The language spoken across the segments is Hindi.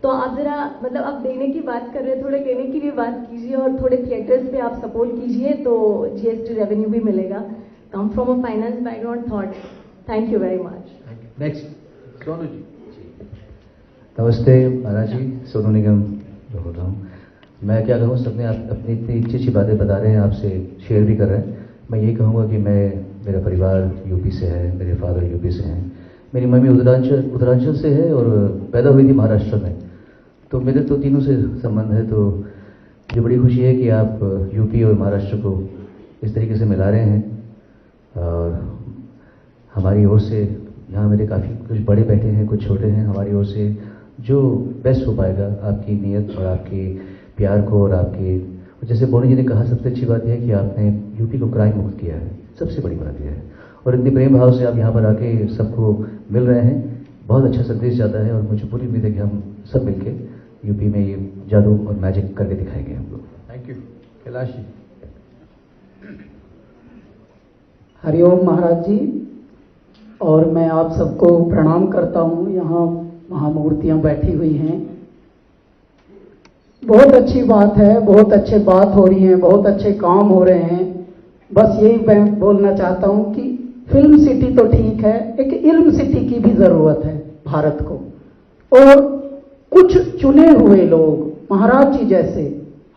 तो आप जरा मतलब आप देने की बात कर रहे हैं, थोड़े लेने की भी बात कीजिए और थोड़े थिएटर्स पे आप सपोर्ट कीजिए तो जीएसटी रेवेन्यू भी मिलेगा. Come from a finance background thought. Thank you very much. Next Sonu ji. नमस्ते महाराज जी, सोनू निगम बोल रहा हूँ. मैं क्या कहूँ, सबने आप अपनी इतनी अच्छी अच्छी बातें बता रहे हैं, आपसे शेयर भी कर रहे हैं. मैं यही कहूँगा कि मेरा परिवार यूपी से है, मेरे फादर यूपी से हैं, मेरी मम्मी उत्तरांचल से है और पैदा हुई थी महाराष्ट्र में. तो मेरे तो तीनों से संबंध है. तो मुझे बड़ी खुशी है कि आप यूपी और महाराष्ट्र को इस तरीके से मिला रहे हैं. और हमारी ओर से, यहाँ मेरे काफ़ी कुछ बड़े बैठे हैं, कुछ छोटे हैं, हमारी ओर से जो बेस्ट हो पाएगा आपकी नीयत और आपके प्यार को और आपके, जैसे बोनी जी ने कहा, सबसे अच्छी बात यह है कि आपने यूपी को क्राइम मुक्त किया है, सबसे बड़ी बात यह है. और इतने प्रेम भाव से आप यहाँ पर आके सबको मिल रहे हैं, बहुत अच्छा संदेश जाता है. और मुझे पूरी उम्मीद है कि हम सब मिलके यूपी में ये जादू और मैजिक करके दिखाएंगे हम लोग. Thank you. कैलाश जी. हरिओम महाराज जी, और मैं आप सबको प्रणाम करता हूँ. यहाँ महामूर्तियाँ बैठी हुई हैं, बहुत अच्छी बात है, बहुत अच्छे बात हो रही हैं, बहुत अच्छे काम हो रहे हैं. बस यही मैं बोलना चाहता हूँ कि फिल्म सिटी तो ठीक है, एक इल्म सिटी की भी ज़रूरत है भारत को. और कुछ चुने हुए लोग, महाराज जी जैसे,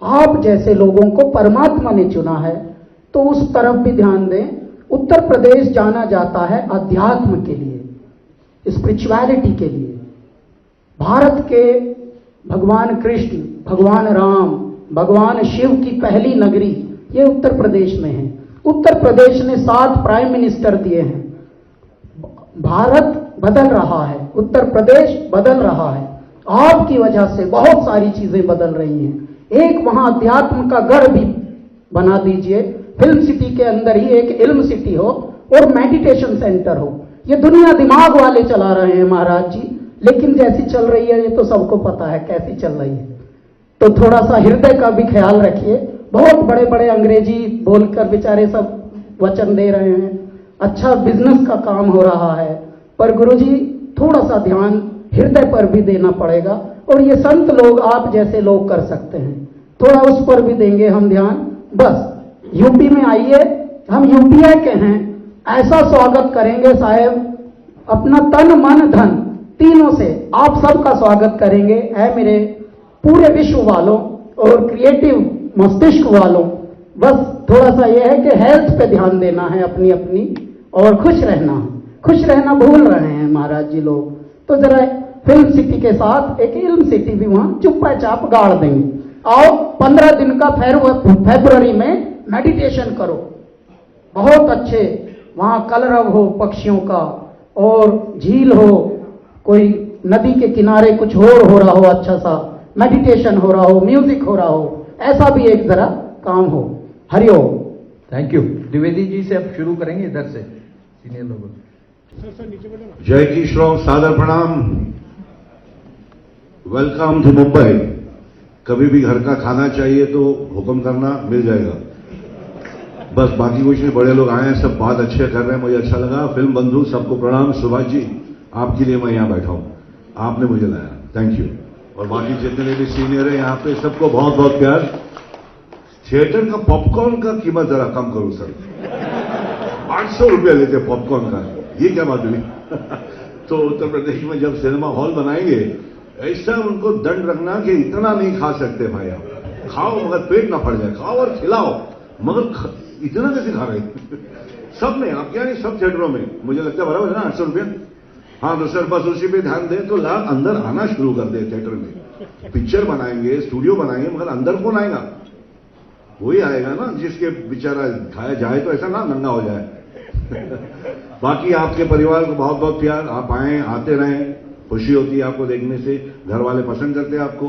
आप जैसे लोगों को परमात्मा ने चुना है, तो उस तरफ भी ध्यान दें. उत्तर प्रदेश जाना जाता है अध्यात्म के लिए, स्पिरिचुअलिटी के लिए. भारत के भगवान कृष्ण, भगवान राम, भगवान शिव की पहली नगरी ये उत्तर प्रदेश में है. उत्तर प्रदेश ने 7 प्राइम मिनिस्टर दिए हैं. भारत बदल रहा है, उत्तर प्रदेश बदल रहा है. आपकी वजह से बहुत सारी चीजें बदल रही हैं. एक वहां अध्यात्म का गढ़ भी बना दीजिए. फिल्म सिटी के अंदर ही एक इल्म सिटी हो और मेडिटेशन सेंटर हो. ये दुनिया दिमाग वाले चला रहे हैं महाराज जी, लेकिन जैसी चल रही है ये तो सबको पता है कैसी चल रही है. तो थोड़ा सा हृदय का भी ख्याल रखिए. बहुत बड़े बड़े अंग्रेजी बोलकर बेचारे सब वचन दे रहे हैं, अच्छा बिजनेस का काम हो रहा है, पर गुरुजी थोड़ा सा ध्यान हृदय पर भी देना पड़ेगा. और ये संत लोग, आप जैसे लोग कर सकते हैं, थोड़ा उस पर भी देंगे हम ध्यान. बस यूपी में आइए, हम यूपीआई के हैं, ऐसा स्वागत करेंगे साहेब, अपना तन मन धन तीनों से आप सबका स्वागत करेंगे. है मेरे पूरे विश्व वालों और क्रिएटिव मस्तिष्क वालों, बस थोड़ा सा यह है कि हेल्थ पे ध्यान देना है अपनी अपनी, और खुश रहना भूल रहे हैं महाराज जी लोग. तो जरा फिल्म सिटी के साथ एक इल्म सिटी भी वहां चुप्पा चाप गाड़ देंगे. आओ 15 दिन का फरवरी में मेडिटेशन करो. बहुत अच्छे वहां कलरव हो पक्षियों का, और झील हो, कोई नदी के किनारे कुछ और हो रहा हो, अच्छा सा मेडिटेशन हो रहा हो, म्यूजिक हो रहा हो, ऐसा भी एक जरा काम हो. हरिओम. Thank you. द्विवेदी जी से अब शुरू करेंगे, इधर से सीनियर लोगों. जय की श्रोम, सादर प्रणाम. Welcome to Mumbai. कभी भी घर का खाना चाहिए तो हुक्म करना, मिल जाएगा. बस बाकी कुछ नहीं. बड़े लोग आए हैं, सब बात अच्छे कर रहे हैं, मुझे अच्छा लगा. फिल्म बंधु सबको प्रणाम. सुभाष जी, आपके लिए मैं यहाँ बैठा हूँ, आपने मुझे लाया, थैंक यू. और बाकी जितने भी सीनियर है यहाँ पे, सबको बहुत बहुत प्यार. थिएटर का पॉपकॉर्न का कीमत जरा कम करो सर. 800 रुपया लेते पॉपकॉर्न का, ये क्या बात हुई? तो उत्तर प्रदेश में जब सिनेमा हॉल बनाएंगे, ऐसा उनको दंड रखना कि इतना नहीं खा सकते भाई. आप खाओ मगर पेट ना फट जाए, खाओ और खिलाओ, मगर इतना कैसे खा रहे? सब में, आप क्या नहीं, सब थिएटरों में मुझे लगता है बराबर है ना 800 रुपया. हाँ तो सर बस उसी पे ध्यान दें तो लाभ अंदर आना शुरू कर दे. थिएटर में पिक्चर बनाएंगे, स्टूडियो बनाएंगे, मगर अंदर कौन आएगा? वही आएगा ना जिसके बेचारा खाया जाए, तो ऐसा ना नंगा हो जाए. बाकी आपके परिवार को बहुत बहुत प्यार. आप आए, आते रहें, खुशी होती है आपको देखने से. घर वाले पसंद करते हैं आपको.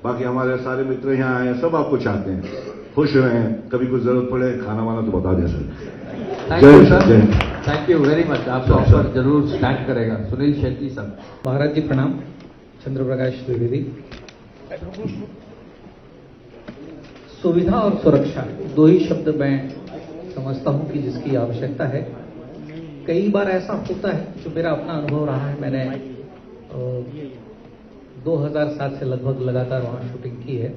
बाकी हमारे सारे मित्र यहाँ आए, सब आपको चाहते हैं, खुश रहें. कभी कुछ जरूरत पड़े खाना वाना तो बता दें sir. Thank you sir. Thank you very much. आपका ऑफर जरूर स्टैंड करेगा. सुनील शेट्टी साहब. महाराज जी प्रणाम. चंद्र प्रकाश द्विवेदी. सुविधा और सुरक्षा, दो ही शब्द मैं समझता हूं कि जिसकी आवश्यकता है. कई बार ऐसा होता है, जो मेरा अपना अनुभव रहा है, मैंने 2007 से लगभग लगातार वहां शूटिंग की है।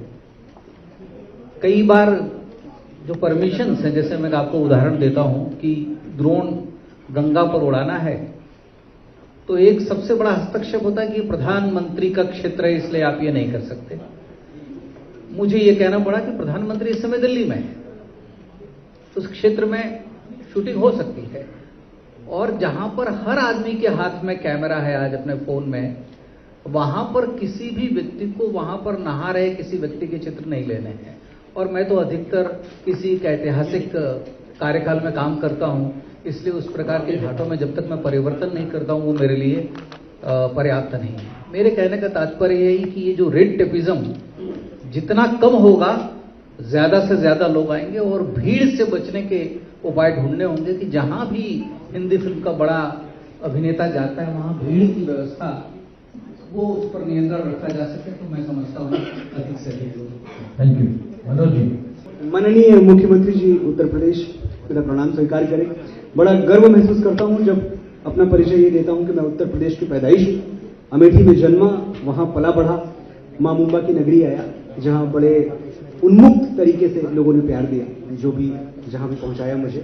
कई बार जो परमिशंस हैं, जैसे मैं आपको उदाहरण देता हूं कि ड्रोन गंगा पर उड़ाना है, तो एक सबसे बड़ा हस्तक्षेप होता है कि प्रधानमंत्री का क्षेत्र है, इसलिए आप ये नहीं कर सकते। मुझे ये कहना पड़ा कि प्रधानमंत्री इस समय दिल्ली में है, उस क्षेत्र में शूटिंग हो सकती है। और जहां पर हर आदमी के हाथ में कैमरा है आज अपने फोन में, वहां पर किसी भी व्यक्ति को वहां पर नहा रहे किसी व्यक्ति के चित्र नहीं लेने हैं। और मैं तो अधिकतर किसी एक ऐतिहासिक कार्यकाल में काम करता हूं, इसलिए उस प्रकार के घाटों में जब तक मैं परिवर्तन नहीं करता हूं वो मेरे लिए पर्याप्त नहीं है। मेरे कहने का तात्पर्य यही कि ये जो रेड टेपिज्म जितना कम होगा, ज्यादा से ज्यादा लोग आएंगे और भीड़ से बचने के उपाय ढूंढने होंगे कि जहां भी हिंदी फिल्म का बड़ा अभिनेता जाता है वहां भीड़ की व्यवस्था वो उस पर नियंत्रण रखा जा सके, तो मैं समझता हूँ अधिक से अधिक लोग। Thank you. मनोज जी। माननीय मुख्यमंत्री जी उत्तर प्रदेश, मेरा प्रणाम स्वीकार करें। बड़ा गर्व महसूस करता हूं जब अपना परिचय ये देता हूं कि मैं उत्तर प्रदेश की पैदाइश हूं, अमेठी में जन्मा, वहां पला बढ़ा, मां मुंबा की नगरी आया, जहां बड़े उन्मुक्त तरीके से लोगों ने प्यार दिया, जो भी जहां भी पहुंचाया मुझे।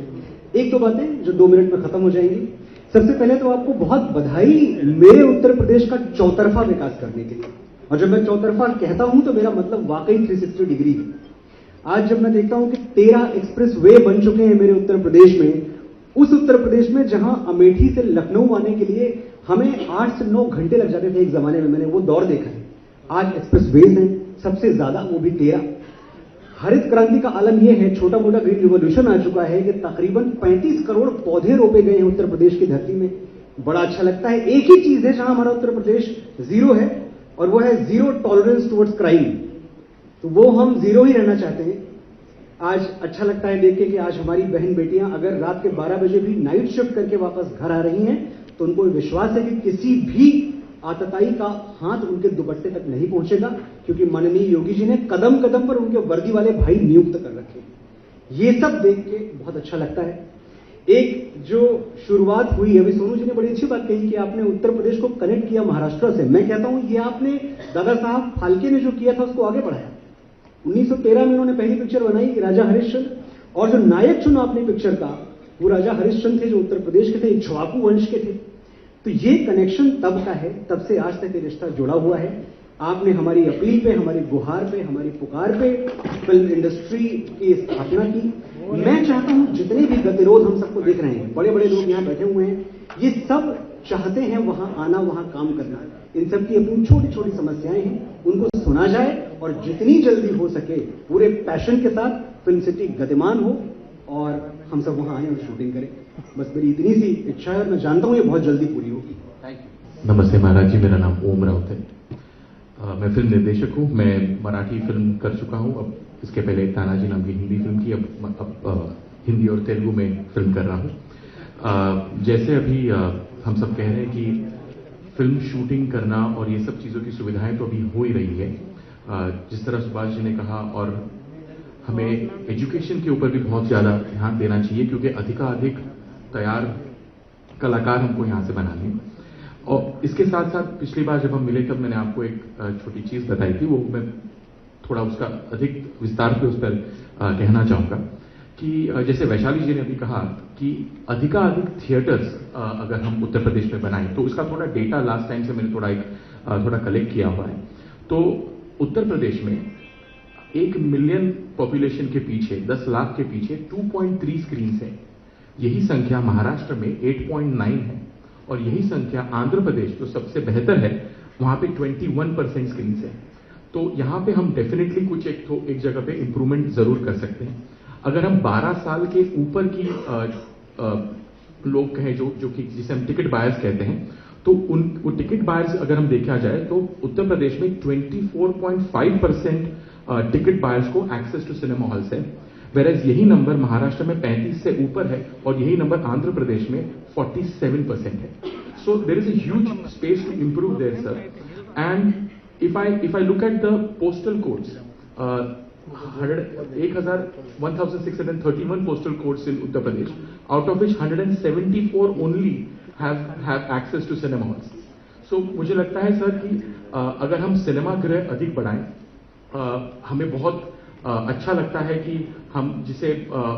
एक दो बातें जो 2 मिनट में खत्म हो जाएंगी। सबसे पहले तो आपको बहुत बधाई मेरे उत्तर प्रदेश का चौतरफा विकास करने के लिए। और जब मैं चौतरफा कहता हूं तो मेरा मतलब वाकई 360 डिग्री है। आज जब मैं देखता हूं कि 13 एक्सप्रेस वे बन चुके हैं मेरे उत्तर प्रदेश में, उस उत्तर प्रदेश में जहां अमेठी से लखनऊ आने के लिए हमें 8 से 9 घंटे लग जाते थे एक जमाने में, मैंने वो दौर देखा है। आज एक्सप्रेस वेज हैं सबसे ज्यादा, वो भी 13। हरित क्रांति का आलम यह है, छोटा मोटा ग्रीन रिवॉल्यूशन आ चुका है कि तकरीबन 35 करोड़ पौधे रोपे गए हैं उत्तर प्रदेश की धरती में। बड़ा अच्छा लगता है। एक ही चीज है जहां हमारा उत्तर प्रदेश जीरो है, और वो है जीरो टॉलरेंस टुवर्ड्स क्राइम। तो वो हम जीरो ही रहना चाहते हैं। आज अच्छा लगता है देख के कि आज हमारी बहन बेटियां अगर रात के 12 बजे भी नाइट शिफ्ट करके वापस घर आ रही हैं, तो उनको विश्वास है कि किसी भी आतताई का हाथ उनके दुपट्टे तक नहीं पहुंचेगा, क्योंकि माननीय योगी जी ने कदम कदम पर उनके वर्दी वाले भाई नियुक्त कर रखे। ये सब देख के बहुत अच्छा लगता है। एक जो शुरुआत हुई, अभी सोनू जी ने बड़ी अच्छी बात कही कि आपने उत्तर प्रदेश को कनेक्ट किया महाराष्ट्र से। मैं कहता हूं ये आपने दादा साहब फाल्के ने जो किया था उसको आगे बढ़ाया। 1913 में उन्होंने पहली पिक्चर बनाई राजा हरिश्चंद्र, और जो नायक चुना अपनी पिक्चर का वो राजा हरिश्चंद्र थे, जो उत्तर प्रदेश के थे, इक्ष्वाकु वंश के थे। तो ये कनेक्शन तब का है, तब से आज तक ये रिश्ता जुड़ा हुआ है। आपने हमारी अपील पे, हमारी गुहार पे, हमारी पुकार पे फिल्म इंडस्ट्री की स्थापना की। मैं चाहता हूं जितने भी गतिरोध हम सबको दिख रहे हैं, बड़े बड़े लोग यहां बैठे हुए हैं, ये सब चाहते हैं वहां आना, वहां काम करना। इन सब की अपनी छोटी छोटी समस्याएं हैं, उनको सुना जाए और जितनी जल्दी हो सके पूरे पैशन के साथ फिल्म सिटी गतिमान हो और हम सब वहां आए और शूटिंग करें। बस मेरी इतनी सी इच्छा है और मैं जानता हूं ये बहुत जल्दी पूरी होगी। Thank you. नमस्ते महाराज जी, मेरा नाम ओम राउत है। मैं फिल्म निर्देशक हूँ। मैं मराठी फिल्म कर चुका हूँ, अब इसके पहले तानाजी नाम की हिंदी फिल्म की, अब हिंदी और तेलुगु में फिल्म कर रहा हूँ। जैसे अभी हम सब कह रहे हैं कि फिल्म शूटिंग करना और ये सब चीज़ों की सुविधाएं तो अभी हो ही रही है, जिस तरह सुभाष जी ने कहा, और हमें एजुकेशन के ऊपर भी बहुत ज़्यादा ध्यान देना चाहिए, क्योंकि अधिकाधिक तैयार कलाकार हमको यहाँ से बनाने हैं। और इसके साथ साथ पिछली बार जब हम मिले तब मैंने आपको एक छोटी चीज़ बताई थी, वो मैं थोड़ा उसका अधिक विस्तार से उस पर कहना चाहूँगा कि जैसे वैशाली जी ने अभी कहा कि अधिकाधिक थिएटर्स अगर हम उत्तर प्रदेश में बनाएं, तो उसका थोड़ा डेटा लास्ट टाइम से मैंने थोड़ा कलेक्ट किया हुआ है। तो उत्तर प्रदेश में 1 मिलियन पॉपुलेशन के पीछे, 10 लाख के पीछे 2.3 स्क्रीन है। यही संख्या महाराष्ट्र में 8.9 है, और यही संख्या आंध्र प्रदेश जो सबसे बेहतर है वहां पे 21% स्क्रीन है। तो यहाँ पे हम डेफिनेटली कुछ एक जगह पे इंप्रूवमेंट जरूर कर सकते हैं। अगर हम 12 साल के ऊपर की लोग कहें जो कि जिसे हम टिकट बायर्स कहते हैं, तो वो टिकट बायर्स अगर हम देखा जाए तो उत्तर प्रदेश में 24.5% टिकट बायर्स को एक्सेस टू सिनेमा हॉल्स है, वेरएज यही नंबर महाराष्ट्र में 35 से ऊपर है, और यही नंबर आंध्र प्रदेश में 47% है। So there is a huge space to improve there sir. And if I look at the postal codes, 1631 postal codes in Uttar Pradesh, out of which 174 only have access to cinema halls. सो मुझे लगता है सर कि अगर हम सिनेमागृह अधिक बढ़ाएं, हमें बहुत अच्छा लगता है कि हम जिसे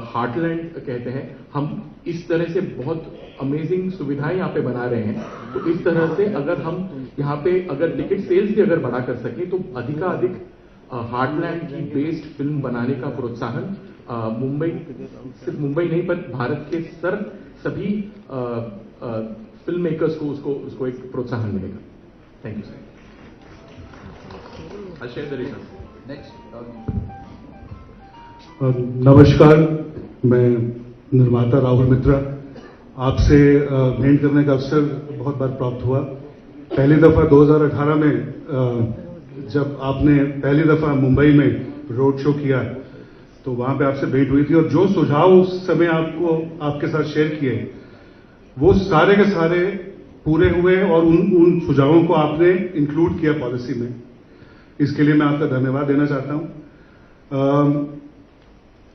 हार्टलैंड कहते हैं, हम इस तरह से बहुत अमेजिंग सुविधाएं यहाँ पे बना रहे हैं। तो इस तरह से अगर हम यहाँ पे अगर टिकट सेल्स भी अगर बढ़ा कर सके तो अधिकाधिक हार्टलैंड की बेस्ड फिल्म बनाने का प्रोत्साहन मुंबई, सिर्फ मुंबई नहीं पर भारत के सभी फिल्म मेकर्स को उसको एक प्रोत्साहन मिलेगा। Thank you sir. नेक्स्ट नमस्कार, मैं निर्माता राहुल मित्रा। आपसे भेंट करने का अवसर बहुत बार प्राप्त हुआ। पहली दफा 2018 में जब आपने पहली दफा मुंबई में रोड शो किया तो वहां पे आपसे भेंट हुई थी, और जो सुझाव उस समय आपके साथ शेयर किए वो सारे के सारे पूरे हुए, और उन सुझावों को आपने इंक्लूड किया पॉलिसी में। इसके लिए मैं आपका धन्यवाद देना चाहता हूं।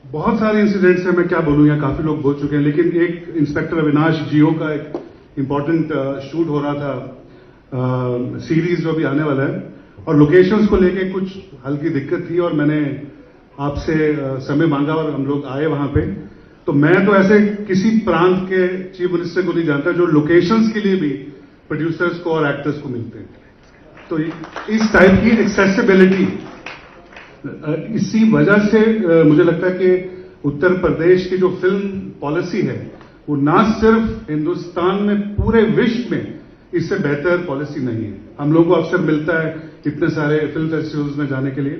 बहुत सारे इंसिडेंट्स हैं, मैं क्या बोलूं, यहाँ काफी लोग बोल चुके हैं, लेकिन एक इंस्पेक्टर अविनाश जियो का एक इंपॉर्टेंट शूट हो रहा था, सीरीज जो भी आने वाला है, और लोकेशंस को लेके कुछ हल्की दिक्कत थी और मैंने आपसे समय मांगा और हम लोग आए वहां पे। तो मैं तो ऐसे किसी प्रांत के चीफ मिनिस्टर को नहीं जानता जो लोकेशंस के लिए भी प्रोड्यूसर्स को और एक्टर्स को मिलते हैं। तो इस टाइप की एक्सेसिबिलिटी, इसी वजह से मुझे लगता है कि उत्तर प्रदेश की जो फिल्म पॉलिसी है वो ना सिर्फ हिंदुस्तान में, पूरे विश्व में इससे बेहतर पॉलिसी नहीं है। हम लोगों को अवसर मिलता है इतने सारे फिल्म फेस्टिवल्स में जाने के लिए।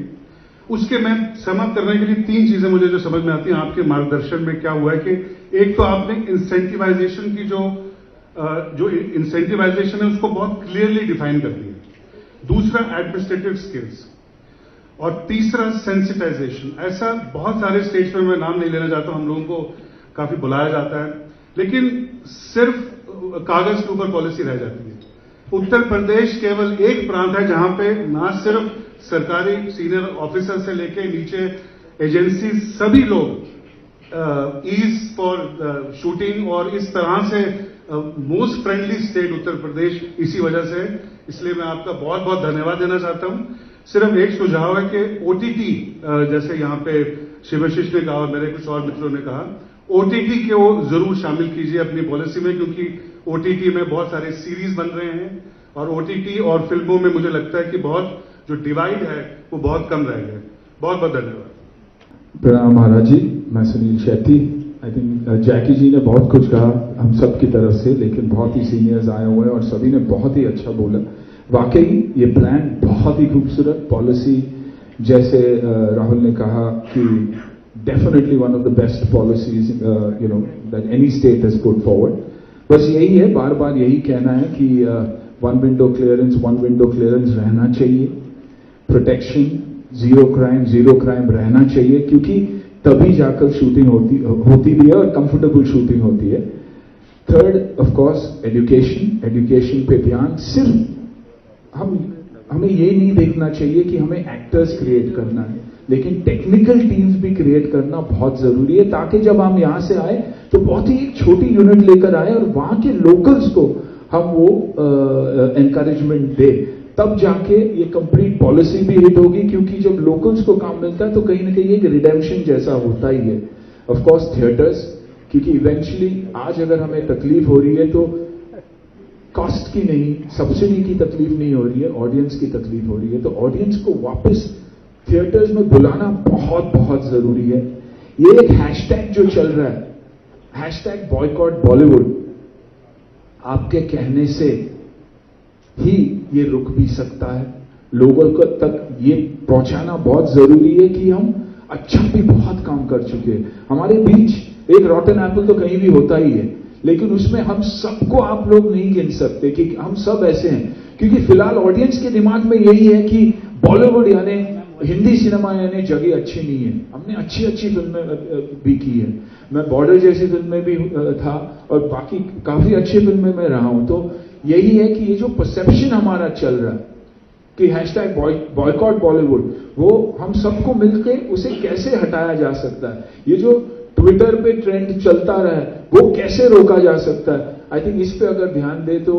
उसके मैं समाप्त करने के लिए 3 चीजें मुझे जो समझ में आती हैं आपके मार्गदर्शन में क्या हुआ है कि एक तो आपने इंसेंटिवाइजेशन की जो इंसेंटिवाइजेशन है उसको बहुत क्लियरली डिफाइन कर दिया। दूसरा एडमिनिस्ट्रेटिव स्किल्स, और तीसरा सेंसिटाइजेशन। ऐसा बहुत सारे स्टेज पर, मैं नाम नहीं लेना चाहता, हम लोगों को काफी बुलाया जाता है लेकिन सिर्फ कागज के ऊपर पॉलिसी रह जाती है। उत्तर प्रदेश केवल एक प्रांत है जहां पे ना सिर्फ सरकारी सीनियर ऑफिसर से लेके नीचे एजेंसी सभी लोग ईज फॉर शूटिंग, और इस तरह से most friendly state Uttar Pradesh इसी वजह से। इसलिए मैं आपका बहुत बहुत धन्यवाद देना चाहता हूं। सिर्फ एक सुझाव है कि ओटीटी, जैसे यहां पे शिवाशीष ने कहा और मेरे कुछ और मित्रों ने कहा, ओटीटी को जरूर शामिल कीजिए अपनी पॉलिसी में, क्योंकि ओटीटी में बहुत सारे सीरीज बन रहे हैं और ओटीटी और फिल्मों में मुझे लगता है कि बहुत जो डिवाइड है वो बहुत कम रह गया। बहुत बहुत धन्यवाद। प्रणाम महाराज जी, मैं सुनील शेट्टी। आई थिंक जैकी जी ने बहुत कुछ कहा हम सब की तरफ से, लेकिन बहुत ही सीनियर्स आए हुए हैं और सभी ने बहुत ही अच्छा बोला। वाकई ये प्लान बहुत ही खूबसूरत पॉलिसी, जैसे राहुल ने कहा कि definitely one of the best policies that any state has put forward. बस यही है, बार बार यही कहना है कि वन विंडो क्लियरेंस रहना चाहिए, प्रोटेक्शन, जीरो क्राइम रहना चाहिए, क्योंकि तभी जाकर शूटिंग होती भी है और कंफर्टेबल शूटिंग होती है। थर्ड ऑफ कोर्स एजुकेशन पे ध्यान। सिर्फ हमें ये नहीं देखना चाहिए कि हमें एक्टर्स क्रिएट करना है, लेकिन टेक्निकल टीम्स भी क्रिएट करना बहुत जरूरी है, ताकि जब हम यहां से आए तो बहुत ही एक छोटी यूनिट लेकर आए और वहां के लोकल्स को हम वो एनकरेजमेंट दे, तब जाके ये कंप्लीट पॉलिसी भी हिट होगी। क्योंकि जब लोकल्स को काम मिलता है तो कहीं ना कहीं एक रिडेम्पशन जैसा होता ही है। ऑफ कोर्स थिएटर्स, क्योंकि इवेंचुअली आज अगर हमें तकलीफ हो रही है तो कॉस्ट की नहीं, सब्सिडी की तकलीफ नहीं हो रही है, ऑडियंस की तकलीफ हो रही है। तो ऑडियंस को वापस थिएटर्स में बुलाना बहुत बहुत जरूरी है। ये एक हैशटैग जो चल रहा है, हैशटैग बॉयकॉट बॉलीवुड, आपके कहने से ही ये रुक भी सकता है। लोगों को तक ये पहुंचाना बहुत जरूरी है कि हम अच्छा भी बहुत काम कर चुके हैं। हमारे बीच एक रॉटन एप्पल तो कहीं भी होता ही है, लेकिन उसमें हम सबको आप लोग नहीं गिन सकते कि हम सब ऐसे हैं। क्योंकि फिलहाल ऑडियंस के दिमाग में यही है कि बॉलीवुड यानी हिंदी सिनेमा यानी जगह अच्छी नहीं है। हमने अच्छी अच्छी फिल्में भी की है, मैं बॉर्डर जैसी फिल्में भी था और बाकी काफी अच्छी फिल्में में रहा हूं। तो यही है कि ये जो परसेप्शन हमारा चल रहा है कि हैशटैग बॉयकॉट बॉलीवुड, वो हम सबको मिलकर उसे कैसे हटाया जा सकता है। ये जो ट्विटर पे ट्रेंड चलता रहा है वो कैसे रोका जा सकता है। आई थिंक इस पे अगर ध्यान दे तो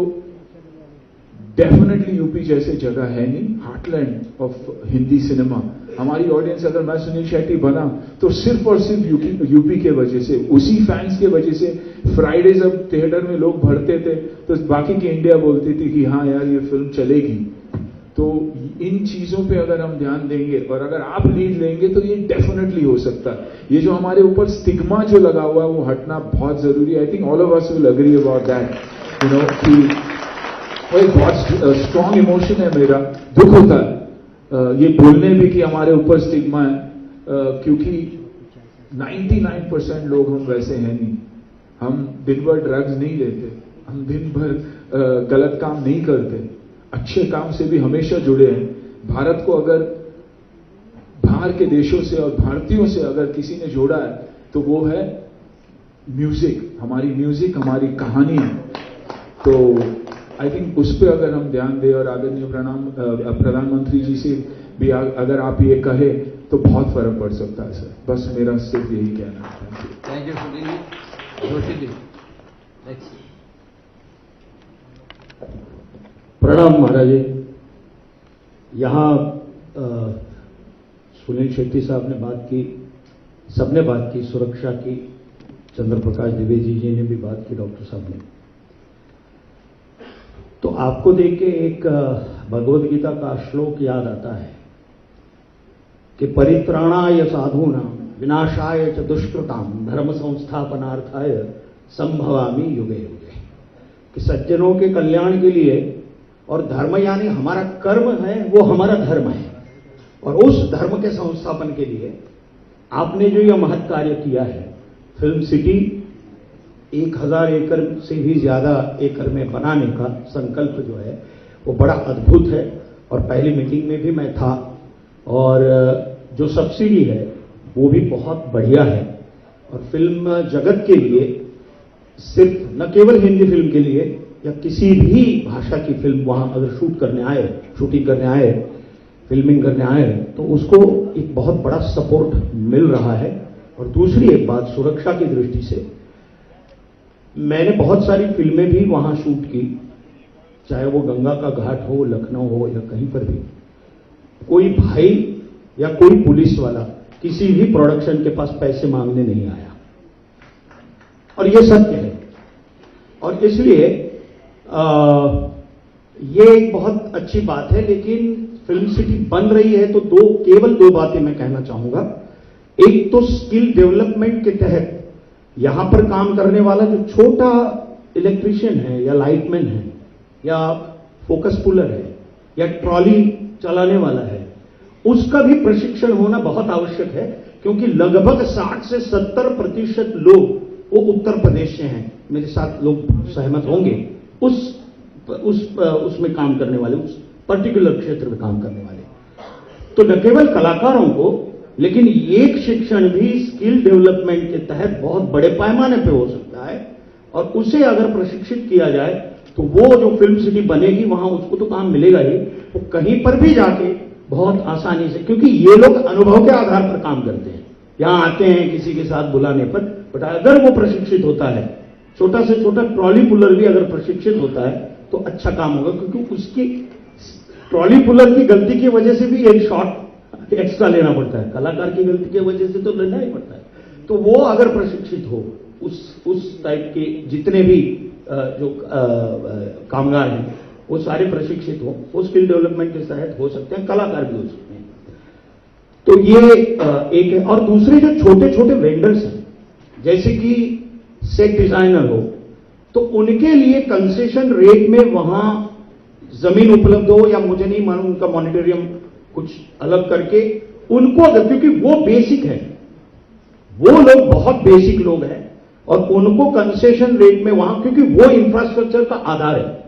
डेफिनेटली यूपी जैसे जगह है नहीं, हार्टलैंड ऑफ हिंदी सिनेमा। हमारी ऑडियंस, अगर मैं सुनील शेट्टी बना तो सिर्फ और सिर्फ यूपी के वजह से, उसी फैंस के वजह से। फ्राइडे जब थिएटर में लोग भरते थे तो बाकी की इंडिया बोलती थी कि हाँ यार ये फिल्म चलेगी। तो इन चीजों पे अगर हम ध्यान देंगे और अगर आप लीड लेंगे तो ये डेफिनेटली हो सकता है। ये जो हमारे ऊपर स्टिग्मा जो लगा हुआ है वो हटना बहुत जरूरी है। I think all of us will agree about that, you know, कि वो एक बहुत स्ट्रॉन्ग इमोशन है मेरा। दुख होता है ये बोलने में कि हमारे ऊपर स्टिग्मा है, क्योंकि 99% लोग हम वैसे हैं नहीं। हम दिन भर ड्रग्स नहीं लेते, हम दिन भर गलत काम नहीं करते, अच्छे काम से भी हमेशा जुड़े हैं। भारत को अगर बाहर के देशों से और भारतीयों से अगर किसी ने जोड़ा है तो वो है म्यूजिक, हमारी म्यूजिक, हमारी कहानी है। तो आई थिंक उस पर अगर हम ध्यान दें और आदरणीय प्रधानमंत्री जी से भी अगर आप ये कहे तो बहुत फर्क पड़ सकता है सर। बस मेरा सिर्फ यही कहना है। Thank you Sunil ji. Joshi ji next. प्रणाम महाराज जी। यहाँ सुनील शेट्टी साहब ने बात की, सबने बात की, सुरक्षा की, चंद्र प्रकाश द्विवेदी जी ने भी बात की, डॉक्टर साहब ने। तो आपको देख के एक भगवद गीता का श्लोक याद आता है कि परित्राणाय साधूनां विनाशाय च दुष्कृतां धर्म संस्थापनार्थाय संभवामि युगे युगे। कि सज्जनों के कल्याण के लिए, और धर्म यानी हमारा कर्म है, वो हमारा धर्म है, और उस धर्म के संस्थापन के लिए आपने जो यह महत् कार्य किया है, फिल्म सिटी 1000 एकड़ से भी ज्यादा एकड़ में बनाने का संकल्प जो है वो बड़ा अद्भुत है। और पहली मीटिंग में भी मैं था, और जो सब्सिडी है वो भी बहुत बढ़िया है। और फिल्म जगत के लिए, सिर्फ न केवल हिंदी फिल्म के लिए या किसी भी भाषा की फिल्म वहां अगर शूटिंग करने आए, फिल्मिंग करने आए, तो उसको एक बहुत बड़ा सपोर्ट मिल रहा है। और दूसरी एक बात, सुरक्षा की दृष्टि से मैंने बहुत सारी फिल्में भी वहां शूट की, चाहे वो गंगा का घाट हो, लखनऊ हो, या कहीं पर भी। कोई भाई या कोई पुलिस वाला किसी भी प्रोडक्शन के पास पैसे मांगने नहीं आया, और ये सत्य है। और इसलिए ये एक बहुत अच्छी बात है। लेकिन फिल्म सिटी बन रही है तो केवल दो बातें मैं कहना चाहूंगा। एक तो स्किल डेवलपमेंट के तहत यहां पर काम करने वाला जो छोटा इलेक्ट्रिशियन है, या लाइटमैन है, या फोकस पुलर है, या ट्रॉली चलाने वाला है, उसका भी प्रशिक्षण होना बहुत आवश्यक है। क्योंकि लगभग 60 से 70% लोग वो उत्तर प्रदेश से हैं, मेरे साथ लोग सहमत होंगे, उसमें काम करने वाले, उस पर्टिकुलर क्षेत्र में काम करने वाले। तो न केवल कलाकारों को, लेकिन एक शिक्षण भी स्किल डेवलपमेंट के तहत बहुत बड़े पैमाने पे हो सकता है। और उसे अगर प्रशिक्षित किया जाए तो वो जो फिल्म सिटी बनेगी वहां उसको तो काम मिलेगा ही, वो कहीं पर भी जाके बहुत आसानी से, क्योंकि ये लोग अनुभव के आधार पर काम करते हैं, यहां आते हैं किसी के साथ बुलाने पर। बट अगर वो प्रशिक्षित होता है, छोटा से छोटा ट्रॉली पुलर भी अगर प्रशिक्षित होता है तो अच्छा काम होगा। क्योंकि उसकी ट्रॉली पुलर की गलती की वजह से भी एक शॉट एक्स्ट्रा लेना पड़ता है, कलाकार की गलती की वजह से तो लेना ही पड़ता है। तो वो अगर प्रशिक्षित हो, उस टाइप के जितने भी जो कामगार हैं वो सारे प्रशिक्षित हो, वो स्किल डेवलपमेंट के तहत हो सकते हैं, कलाकार भी हो सकते हैं। तो ये एक है। और दूसरे जो छोटे छोटे वेंडर्स हैं, जैसे कि सेट डिजाइनर हो, तो उनके लिए कंसेशन रेट में वहां जमीन उपलब्ध हो, या मुझे नहीं मालूम उनका मॉनिटरियम कुछ अलग करके उनको, अगर, क्योंकि वो बेसिक है, वो लोग बहुत बेसिक लोग हैं, और उनको कंसेशन रेट में वहां, क्योंकि वो इंफ्रास्ट्रक्चर का आधार है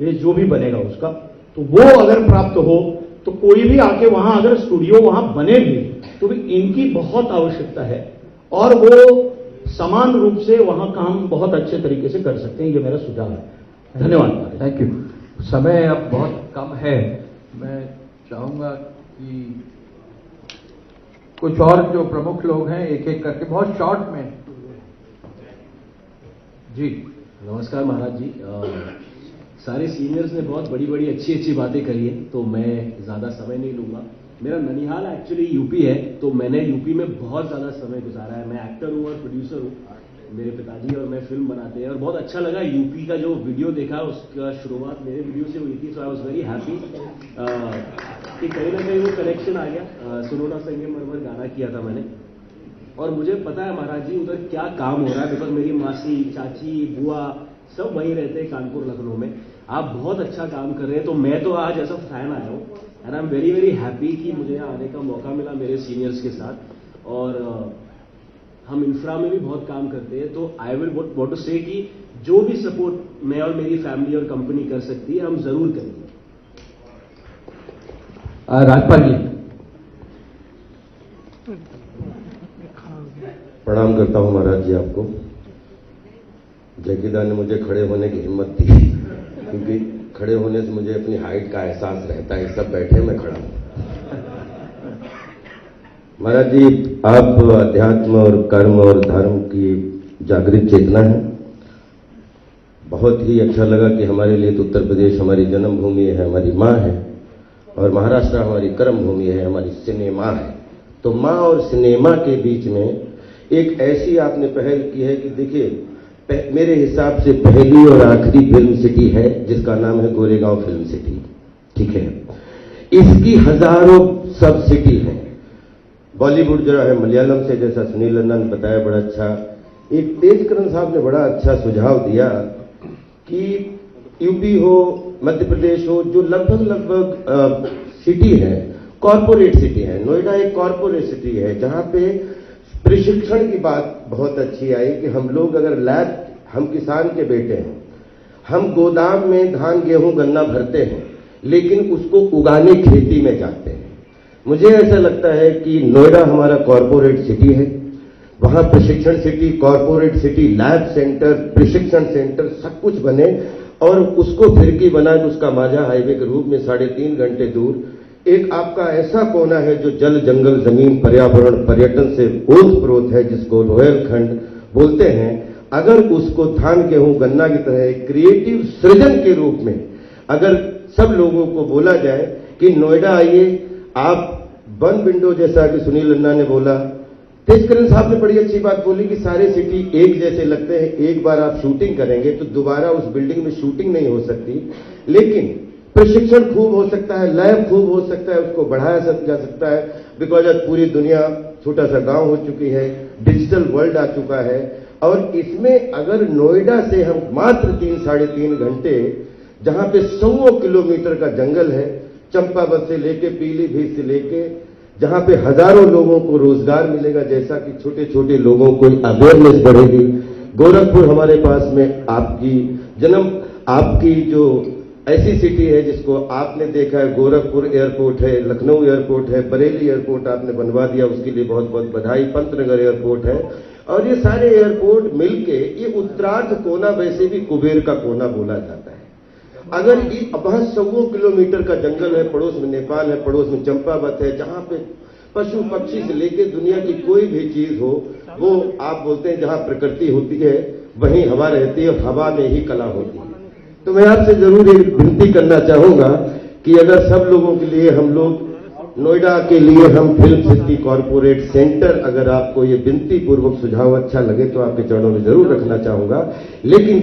ये जो भी बनेगा उसका, तो वो अगर प्राप्त हो तो कोई भी आके वहां अगर स्टूडियो वहां बने भी तो भी इनकी बहुत आवश्यकता है, और वो समान रूप से वहां काम बहुत अच्छे तरीके से कर सकते हैं। ये मेरा सुझाव है। धन्यवाद। Thank you. समय अब बहुत कम है, मैं चाहूंगा कि कुछ और जो प्रमुख लोग हैं एक एक करके बहुत शॉर्ट में। जी नमस्कार महाराज जी। सारे सीनियर्स ने बहुत बड़ी बड़ी अच्छी अच्छी बातें करी है, तो मैं ज़्यादा समय नहीं लूँगा। मेरा ननिहाल एक्चुअली यूपी है, तो मैंने यूपी में बहुत ज़्यादा समय गुजारा है। मैं एक्टर हूँ और प्रोड्यूसर हूँ। मेरे पिताजी और मैं फिल्म बनाते हैं और बहुत अच्छा लगा। यूपी का जो वीडियो देखा उसका शुरुआत मेरे वीडियो से हुई थी, सो आई वॉज वेरी हैप्पी कि कहीं ना कहीं वो कनेक्शन आ गया। सुनोना संगे मरमर गाना किया था मैंने, और मुझे पता है महाराज जी उधर क्या काम हो रहा है, बिकॉज मेरी मासी, चाची, बुआ सब वहीं रहते हैं कानपुर, लखनऊ में। आप बहुत अच्छा काम कर रहे हैं, तो मैं तो आज ऐसा फैन आया हूँ and I am very very happy कि मुझे यहाँ आने का मौका मिला मेरे सीनियर्स के साथ। और हम इंफ्रा में भी बहुत काम करते हैं, तो आई विल वांट टू से कि जो भी सपोर्ट मैं और मेरी फैमिली और कंपनी कर सकती है हम जरूर करेंगे। राजपाल जी। प्रणाम करता हूं महाराज जी आपको। जैकीदा ने मुझे खड़े होने की हिम्मत दी, क्योंकि खड़े होने से मुझे अपनी हाइट का एहसास रहता है। सब बैठे, मैं खड़ा हूं। महाराज जी, आप अध्यात्म और कर्म और धर्म की जागृत चेतना है। बहुत ही अच्छा लगा कि हमारे लिए तो उत्तर प्रदेश हमारी जन्मभूमि है, हमारी माँ है, और महाराष्ट्र हमारी कर्म भूमि है, हमारी सिनेमा है। तो माँ और सिनेमा के बीच में एक ऐसी आपने पहल की है कि देखिए, मेरे हिसाब से पहली और आखिरी फिल्म सिटी है जिसका नाम है गोरेगांव फिल्म सिटी। ठीक है, इसकी हजारों सब सिटी है। बॉलीवुड जो है मलयालम से, जैसा सुनील नंदा ने बताया बड़ा अच्छा, एक तेजकरण साहब ने बड़ा अच्छा सुझाव दिया कि यूपी हो, मध्य प्रदेश हो, जो लगभग सिटी है, कॉरपोरेट सिटी है। नोएडा एक कॉरपोरेट सिटी है जहां पे प्रशिक्षण की बात बहुत अच्छी आई कि हम लोग अगर लैब, हम किसान के बेटे हैं, हम गोदाम में धान गेहूं गन्ना भरते हैं, लेकिन उसको उगाने खेती में जाते हैं। मुझे ऐसा लगता है कि नोएडा हमारा कॉरपोरेट सिटी है, वहां प्रशिक्षण city, corporate city, lab centre, प्रशिक्षण सेंटर सब कुछ बने, और उसको फिरकी बना के उसका माझा हाईवे के रूप में 3.5 घंटे दूर एक आपका ऐसा कोना है जो जल, जंगल, जमीन, पर्यावरण, पर्यटन से ओतप्रोत है, जिसको रोहेलखंड बोलते हैं। अगर उसको धान गेहूं गन्ना की तरह एक क्रिएटिव सृजन के रूप में अगर सब लोगों को बोला जाए कि नोएडा आइए, आप वन विंडो, जैसा कि सुनील नंदा ने बोला, तेजकरण साहब ने बड़ी अच्छी बात बोली कि सारे सिटी एक जैसे लगते हैं। एक बार आप शूटिंग करेंगे तो दोबारा उस बिल्डिंग में शूटिंग नहीं हो सकती, लेकिन प्रशिक्षण खूब हो सकता है, लैब खूब हो सकता है, उसको बढ़ाया जा सकता है। बिकॉज आज पूरी दुनिया छोटा सा गांव हो चुकी है, डिजिटल वर्ल्ड आ चुका है, और इसमें अगर नोएडा से हम मात्र 3-3.5 घंटे, जहां पे 100 किलोमीटर का जंगल है, चंपावत से लेके पीलीभीत से लेके, जहां पे हजारों लोगों को रोजगार मिलेगा, जैसा कि छोटे छोटे लोगों को अवेयरनेस बढ़ेगी। गोरखपुर हमारे पास में आपकी जो ऐसी सिटी है जिसको आपने देखा है, गोरखपुर एयरपोर्ट है, लखनऊ एयरपोर्ट है, बरेली एयरपोर्ट आपने बनवा दिया, उसके लिए बहुत बहुत बधाई। पंतनगर एयरपोर्ट है, और ये सारे एयरपोर्ट मिलके ये उत्तरार्ध कोना, वैसे भी कुबेर का कोना बोला जाता है। अगर ये वहां 100 किलोमीटर का जंगल है, पड़ोस में नेपाल है, पड़ोस में चंपावत है, जहां पे पशु पक्षी से लेके दुनिया की कोई भी चीज हो, वो आप बोलते हैं जहां प्रकृति होती है वहीं हवा रहती है, और हवा में ही कला होती है। तो मैं आपसे जरूर एक विनती करना चाहूंगा कि अगर सब लोगों के लिए हम लोग नोएडा के लिए हम फिल्म सिटी कॉरपोरेट सेंटर, अगर आपको ये विनती पूर्वक सुझाव अच्छा लगे तो आपके चरणों में जरूर रखना चाहूंगा। लेकिन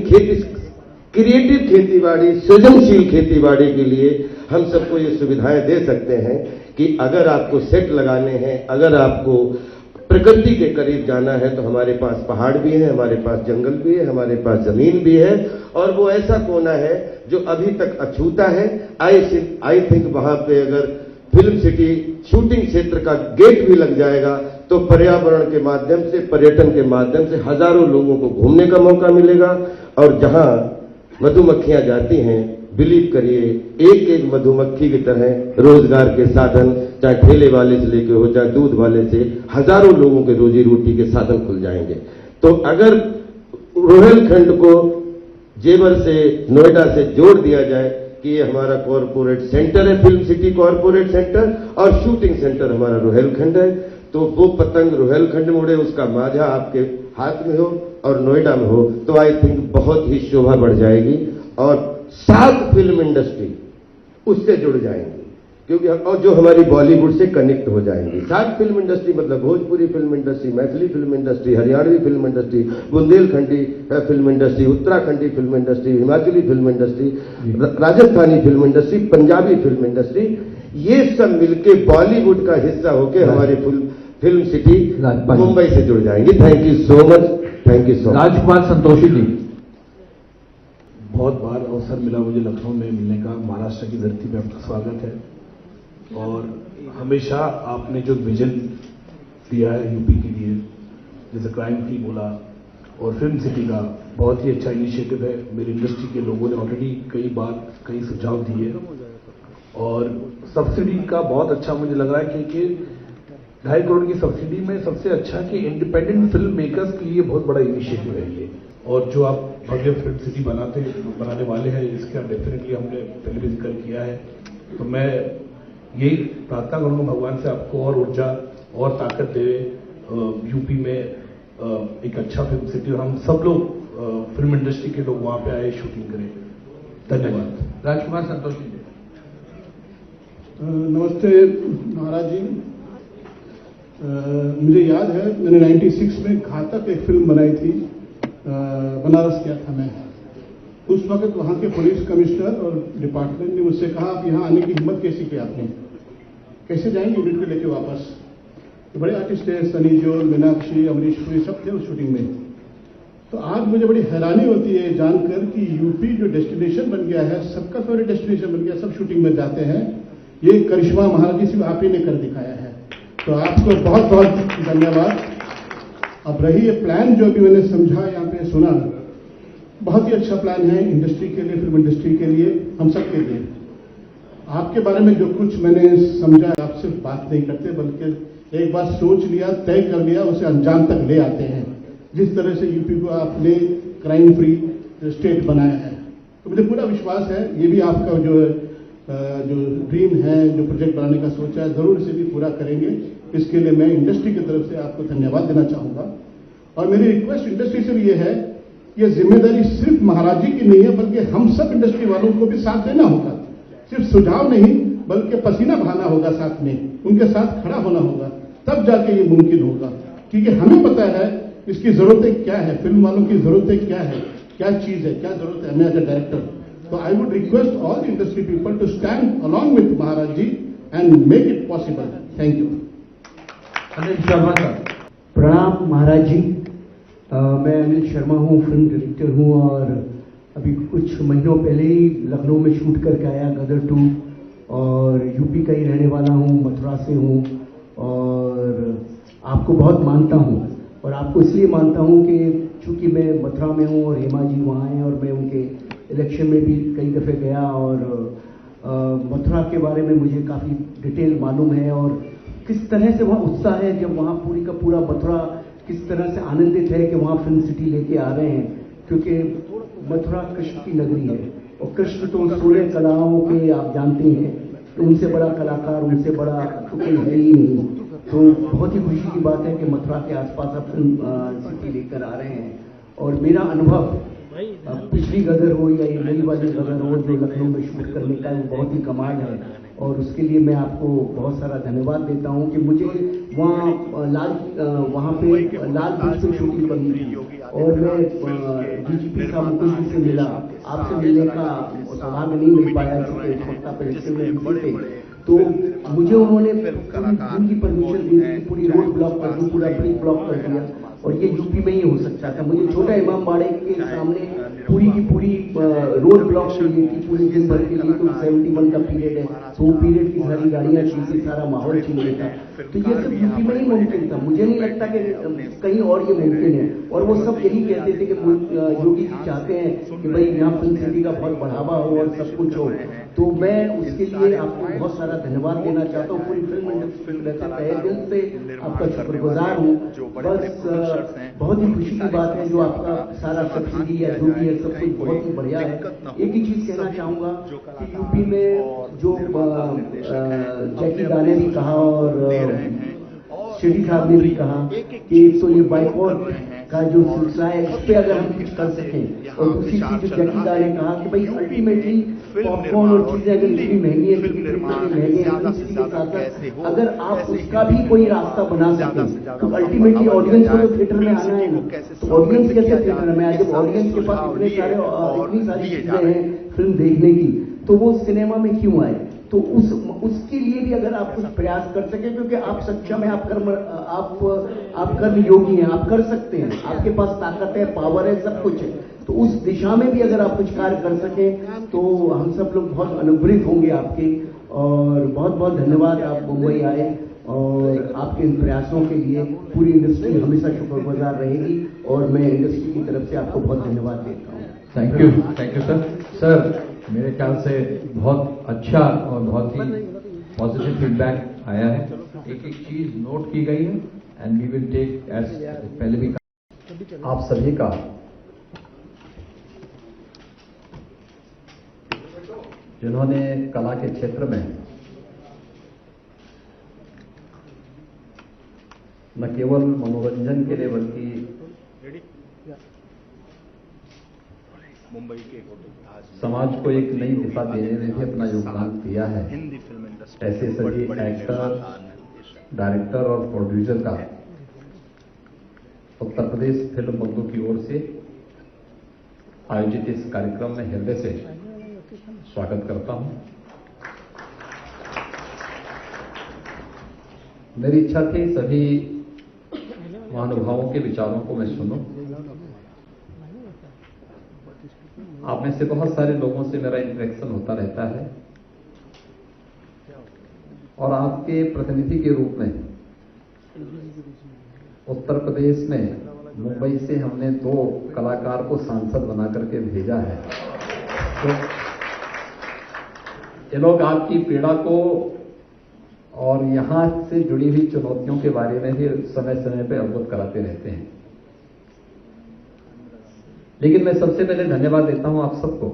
क्रिएटिव खेतीबाड़ी, सृजनशील खेतीबाड़ी के लिए हम सबको ये सुविधाएं दे सकते हैं कि अगर आपको सेट लगाने हैं, अगर आपको प्रकृति के करीब जाना है, तो हमारे पास पहाड़ भी है, हमारे पास जंगल भी है, हमारे पास जमीन भी है, और वो ऐसा कोना है जो अभी तक अछूता है। आई थिंक वहां पे अगर फिल्म सिटी शूटिंग क्षेत्र का गेट भी लग जाएगा तो पर्यावरण के माध्यम से, पर्यटन के माध्यम से हजारों लोगों को घूमने का मौका मिलेगा। और जहां मधुमक्खियां जाती हैं, बिलीव करिए, एक एक मधुमक्खी की तरह रोजगार के साधन, चाहे ठेले वाले से लेके हो, चाहे दूध वाले से, हजारों लोगों के रोजी रोटी के साधन खुल जाएंगे। तो अगर रोहेलखंड को जेवर से, नोएडा से जोड़ दिया जाए कि ये हमारा कॉरपोरेट सेंटर है, फिल्म सिटी कॉरपोरेट सेंटर, और शूटिंग सेंटर हमारा रोहेलखंड है, तो वो पतंग रोहेलखंड में उड़े, उसका माझा आपके हाथ में हो और नोएडा में हो, तो आई थिंक बहुत ही शोभा बढ़ जाएगी। और साउथ फिल्म इंडस्ट्री उससे जुड़ जाएंगी, क्योंकि और जो हमारी बॉलीवुड से कनेक्ट हो जाएंगी। साउथ फिल्म इंडस्ट्री मतलब Bhojpuri film industry, Maithili film industry, Haryanvi film industry, Bundelkhandi film industry, Uttarakhandi film industry, Himachali film industry, Rajasthani film industry, Punjabi film industry, ये सब मिलके बॉलीवुड का हिस्सा होकर हमारी फिल्म सिटी मुंबई से जुड़ जाएंगी। Thank you so much, thank you so much. Rajkumar Santoshi ji. बहुत बार अवसर मिला मुझे लखनऊ में मिलने का, महाराष्ट्र की धरती पे आपका स्वागत है। और हमेशा आपने जो विजन दिया है यूपी के लिए, जैसे क्राइम फ्री बोला और फिल्म सिटी का, बहुत ही अच्छा इनिशिएटिव है। मेरी इंडस्ट्री के लोगों ने ऑलरेडी कई बार कई सुझाव दिए और सब्सिडी का बहुत अच्छा मुझे लग रहा है, क्योंकि 2.5 करोड़ की सब्सिडी में सबसे अच्छा कि इंडिपेंडेंट फिल्म मेकर्स के लिए बहुत बड़ा इनिशिएटिव है ये। और जो आप भव्य फिल्म सिटी बनाने वाले हैं, इसका डेफिनेटली हमने पहले भी जिक्र किया है। तो मैं यही प्रार्थना करूंगा भगवान से आपको और ऊर्जा और ताकत दे, यूपी में एक अच्छा फिल्म सिटी, और हम सब लोग फिल्म इंडस्ट्री के लोग वहां पे आए, शूटिंग करें। धन्यवाद। राजकुमार संतोषी जी। नमस्ते महाराज जी। मुझे याद है मैंने 96 में घातक एक फिल्म बनाई थी, बनारस गया था मैं। उस वक्त वहां के पुलिस कमिश्नर और डिपार्टमेंट ने मुझसे कहा आप यहाँ आने की हिम्मत कैसे की आपने, कैसे जाएंगे यूनिट को लेके वापस। तो बड़े आर्टिस्ट थे, सनी देओल, मीनाक्षी, अमरीश पुरी, सब थे उस शूटिंग में। तो आज मुझे बड़ी हैरानी होती है जानकर कि यूपी जो डेस्टिनेशन बन गया है, सबका फेवरेट डेस्टिनेशन बन गया, सब शूटिंग में जाते हैं। ये करिश्मा महाराज जी सिर्फ आप ही ने कर दिखाया है, तो आपको बहुत बहुत धन्यवाद। अब रही ये प्लान जो अभी मैंने समझा, यहाँ पे सुना, बहुत ही अच्छा प्लान है इंडस्ट्री के लिए, फिल्म इंडस्ट्री के लिए, हम सब के लिए। आपके बारे में जो कुछ मैंने समझा, आप सिर्फ बात नहीं करते बल्कि एक बार सोच लिया, तय कर लिया, उसे अंजाम तक ले आते हैं। जिस तरह से यूपी को आपने क्राइम फ्री स्टेट बनाया है, तो मुझे पूरा विश्वास है ये भी आपका जो ड्रीम है, जो प्रोजेक्ट बनाने का सोचा है, जरूर इसे भी पूरा करेंगे। इसके लिए मैं इंडस्ट्री की तरफ से आपको धन्यवाद देना चाहूंगा। और मेरी रिक्वेस्ट इंडस्ट्री से भी ये है, ये जिम्मेदारी सिर्फ महाराज जी की नहीं है, बल्कि हम सब इंडस्ट्री वालों को भी साथ देना होगा। सिर्फ सुझाव नहीं, बल्कि पसीना बहाना होगा, साथ में उनके साथ खड़ा होना होगा, तब जाके ये मुमकिन होगा। क्योंकि हमें पता है इसकी जरूरतें क्या है, फिल्म वालों की जरूरतें क्या है, क्या चीज है, क्या जरूरत है हमें एज ए डायरेक्टर। तो I would request all industry people to stand along with Maharaj ji and make it possible. Thank you. Anil Sharma का। प्रणाम महाराज जी। मैं अनिल शर्मा हूँ, फिल्म डायरेक्टर हूँ और अभी कुछ महीनों पहले ही लखनऊ में शूट करके आया गदर 2, और यूपी का ही रहने वाला हूँ, मथुरा से हूँ और आपको बहुत मानता हूँ। और आपको इसलिए मानता हूँ कि चूंकि मैं मथुरा में हूँ और हेमा जी वहाँ हैं और मैं उनके इलेक्शन में भी कई दफ़े गया और मथुरा के बारे में मुझे काफ़ी डिटेल मालूम है और किस तरह से वहाँ उत्साह है, जब वहाँ पूरी का पूरा मथुरा किस तरह से आनंदित है कि वहाँ फिल्म सिटी लेके आ रहे हैं। क्योंकि मथुरा कृष्ण की नगरी है और कृष्ण तो 16 कलाओं के आप जानते हैं, तो उनसे बड़ा कलाकार, उनसे बड़ा तो कोई है ही नहीं। तो बहुत ही खुशी की बात है कि मथुरा के आसपास आप फिल्म सिटी लेकर आ रहे हैं। और मेरा अनुभव पिछली गदर हो या ये नई वाली गदर हो जो लखनऊ में शूट करने का, वो बहुत ही कमाल है और उसके लिए मैं आपको बहुत सारा धन्यवाद देता हूँ कि मुझे वहाँ वहाँ पे लाल ब्रिज पे शूटिंग करनी थी और मैं डीजीपी साहब मुकुल जी से मिला, आपसे मिलने का सौभाग्य नहीं मिल पाया क्योंकि तो मुझे उन्होंने उनकी परमिशन दी थी, पूरी रोड ब्लॉक कर दी, पूरा ब्रिज ब्लॉक कर दिया और ये यूपी में ही हो सकता था। मुझे छोटा इमाम बाड़े के सामने पूरी की पूरी रोड ब्लॉक चाहिए थी पूरे दिन भर के लिए, तो 71 का पीरियड है, तो वो पीरियड की सारी गाड़ियाँ चाहिए, सारा माहौल चाहिए था। तो ये सब यूपी में ही मुमकिन था, मुझे नहीं लगता कि कहीं और ये मुमकिन है। और वो सब यही कहते थे कि योगी जी चाहते हैं कि भाई यहाँ फिल्म सिटी का बहुत बढ़ावा हो और सब कुछ हो। तो मैं उसके लिए आपको बहुत सारा धन्यवाद देना चाहता हूँ, पूरी फिल्म इंडस्ट्री से तहे दिल से आपका शुक्रगुजार हूँ। बस बहुत ही खुशी की बात है जो आपका सारा सब्सिडी या जो भी है सब कुछ बहुत ही बढ़िया है। एक ही चीज कहना चाहूंगा कि यूपी में जो जैकी दाने ने भी कहा और शेट्टी साहब ने भी कहा कि एक तो ये बाइकआउट का जो सिलसिला है इस पे अगर हम कुछ कर सकें। और दूसरी चीज जो जैकी दा ने कहा कि भाई अल्टीमेटली पॉपकॉर्न और चीजें अगर इतनी महंगी है, टिकट महंगे हैं, इसी के साथ साथ अगर आप उसका भी कोई रास्ता बना सकें तो अल्टीमेटली ऑडियंस को तो थिएटर में आना है ना, तो ऑडियंस कैसे थिएटर में आए? जब ऑडियंस के पास इतनी सारी चीजें हैं फिल्म देखने की, तो वो सिनेमा में क्यों आए? तो उसके लिए भी अगर आप कुछ प्रयास कर सके, क्योंकि आप सक्षम है, आप कर्म योगी हैं, आप कर सकते हैं, आपके पास ताकत है, पावर है, सब कुछ है, तो उस दिशा में भी अगर आप कुछ कार्य कर सके तो हम सब लोग बहुत अनुग्रहित होंगे आपके। और बहुत बहुत धन्यवाद, आप मुंबई आए और आपके इन प्रयासों के लिए पूरी इंडस्ट्री हमेशा शुक्रगुजार रहेगी और मैं इंडस्ट्री की तरफ से आपको बहुत धन्यवाद देता हूँ। Thank you sir. सर मेरे ख्याल से बहुत अच्छा और बहुत ही पॉजिटिव फीडबैक आया है, एक एक चीज नोट की गई है and we will take as पहले भी आप सभी का जिन्होंने कला के क्षेत्र में न केवल मनोरंजन के लिए बल्कि समाज को एक नई दिशा देने में भी अपना योगदान दिया है, ऐसे सभी एक्टर, डायरेक्टर और प्रोड्यूसर का उत्तर प्रदेश फिल्म बंधु की ओर से आयोजित इस कार्यक्रम में हृदय से स्वागत करता हूं। मेरी इच्छा थी सभी महानुभावों के विचारों को मैं सुनूं। आप में से बहुत सारे लोगों से मेरा इंटरेक्शन होता रहता है और आपके प्रतिनिधि के रूप में उत्तर प्रदेश में मुंबई से हमने 2 कलाकार को सांसद बना करके भेजा है। तो ये लोग आपकी पीड़ा को और यहां से जुड़ी हुई चुनौतियों के बारे में भी समय समय पर अवगत कराते रहते हैं। लेकिन मैं सबसे पहले धन्यवाद देता हूं आप सबको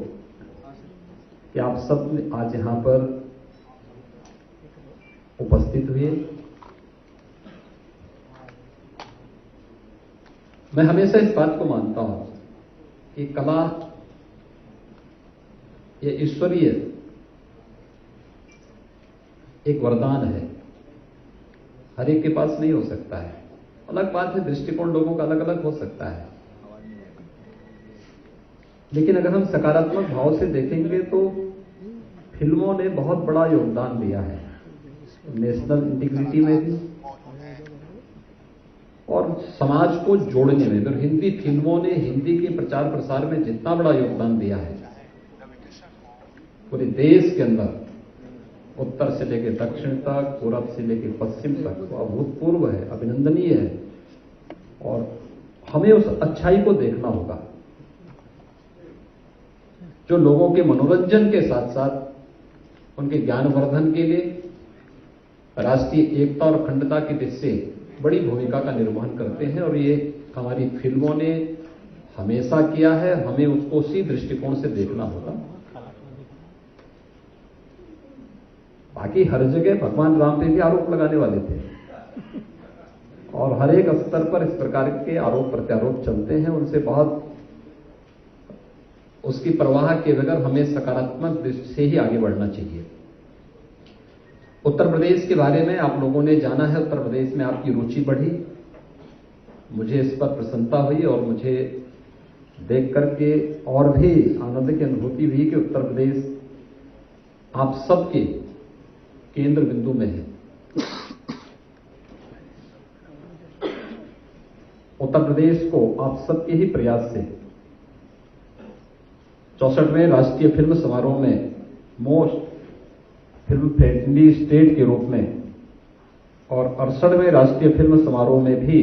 कि आप सब आज यहां पर उपस्थित हुए। मैं हमेशा इस बात को मानता हूं कि कला ये ईश्वरीय एक वरदान है, हर एक के पास नहीं हो सकता है। अलग बात है दृष्टिकोण लोगों का अलग अलग हो सकता है, लेकिन अगर हम सकारात्मक भाव से देखेंगे तो फिल्मों ने बहुत बड़ा योगदान दिया है नेशनल इंटीग्रिटी में भी और समाज को जोड़ने में। और हिंदी फिल्मों ने हिंदी के प्रचार प्रसार में जितना बड़ा योगदान दिया है पूरे देश के अंदर, उत्तर से लेकर दक्षिण तक, पूरब से लेकर पश्चिम तक, तो अभूतपूर्व है, अभिनंदनीय है। और हमें उस अच्छाई को देखना होगा जो लोगों के मनोरंजन के साथ साथ उनके ज्ञानवर्धन के लिए राष्ट्रीय एकता और अखंडता की दिशा से बड़ी भूमिका का निर्वहन करते हैं। और ये हमारी फिल्मों ने हमेशा किया है, हमें उसको उसी दृष्टिकोण से देखना होगा। बाकी हर जगह भगवान राम पे भी आरोप लगाने वाले थे और हर एक स्तर पर इस प्रकार के आरोप प्रत्यारोप चलते हैं, उनसे बहुत उसकी परवाह के बगैर हमें सकारात्मक दृष्टि से ही आगे बढ़ना चाहिए। उत्तर प्रदेश के बारे में आप लोगों ने जाना है, उत्तर प्रदेश में आपकी रुचि बढ़ी, मुझे इस पर प्रसन्नता हुई और मुझे देख करके और भी आनंद की अनुभूति हुई कि उत्तर प्रदेश आप सबके केंद्र बिंदु में है। उत्तर प्रदेश को आप सबके ही प्रयास से 64वें राष्ट्रीय फिल्म समारोह में मोस्ट फिल्म फ्रेंडली स्टेट के रूप में और 68वें राष्ट्रीय फिल्म समारोह में भी